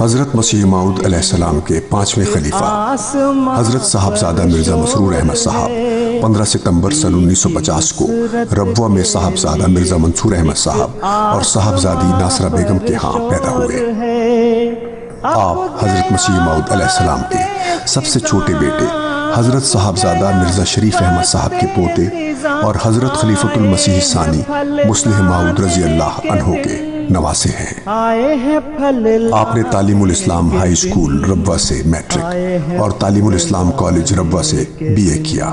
حضرت مسیح موعود علیہ السلام کے 5ویں خلیفہ حضرت صاحبزادہ مرزا مسرور احمد صاحب 15 ستمبر سن 1950 کو ربوہ میں صاحبزادہ مرزا منصور احمد صاحب اور صاحبزادی ناصرہ بیگم کے ہاں پیدا ہوئے۔ آپ حضرت مسیح موعود علیہ السلام کے سب سے چھوٹے بیٹے حضرت صاحبزادہ مرزا شریف احمد صاحب کے پوتے اور حضرت خلیفۃ المسیح ثانی مصلح موعود رضی اللہ عنہ کے نواسے ہیں۔ آپ نے تعلیم الاسلام ہائی اسکول ربوہ سے میٹرک اور تعلیم الاسلام کالج ربوہ سے BA کیا۔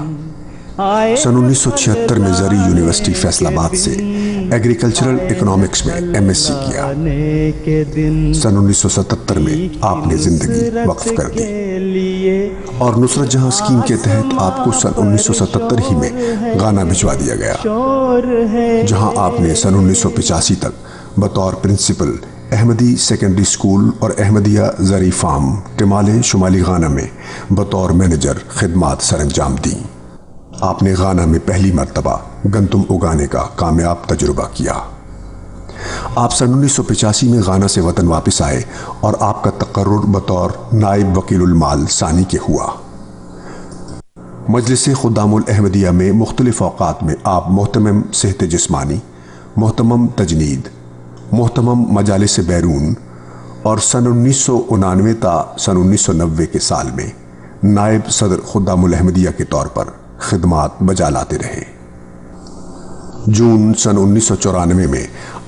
سن 1976 میں زرعی یونیورسٹی فیصل آباد سے ایگریکلچرل اکنامکس میں MSc کیا۔ سن 1977 میں آپ نے زندگی وقف کر دی اور نصرت جہاں اسکیم کے تحت آپ کو سن 1977 ہی میں غانا بھجوا دیا گیا، جہاں آپ نے سن 1985 تک بطور پرنسپل احمدی سیکنڈری اسکول اور احمدیہ زرعی فارم ٹمالے شمالی غانا میں بطور مینیجر خدمات سر انجام دیں۔ آپ نے غانا میں پہلی مرتبہ گندم اگانے کا کامیاب تجربہ کیا۔ آپ سن 1985 میں غانا سے وطن واپس آئے اور آپ کا تقرر بطور نائب وکیل المال ثانی کے ہوا۔ مجلس خدام الاحمدیہ میں مختلف اوقات میں آپ محتمم صحت جسمانی، محتمم تجنید، محتمم مجالس بیرون اور سن 1999 تا سن 1990 کے سال میں نائب صدر خدام الاحمدیہ کے طور پر خدمات بجا لاتے رہے۔ جون سن 1994 میں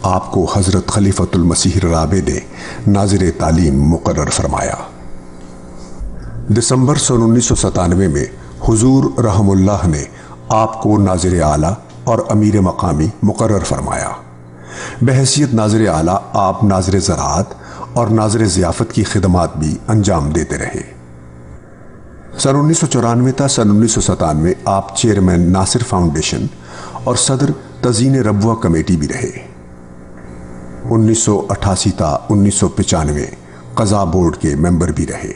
آپ کو حضرت خلیفۃ المسیح رابع نے ناظر تعلیم مقرر فرمایا۔ دسمبر سن 1997 میں حضور رحم اللہ نے آپ کو ناظر اعلیٰ اور امیر مقامی مقرر فرمایا۔ بحیثیت ناظر اعلیٰ آپ ناظر زراعت اور ناظر ضیافت کی خدمات بھی انجام دیتے رہے۔ سن 1994 تا سن 1997 آپ چیئرمین ناصر فاؤنڈیشن اور صدر تزئین ربوہ کمیٹی بھی رہے۔ 1988 تا 1995 قضاء بورڈ کے ممبر بھی رہے۔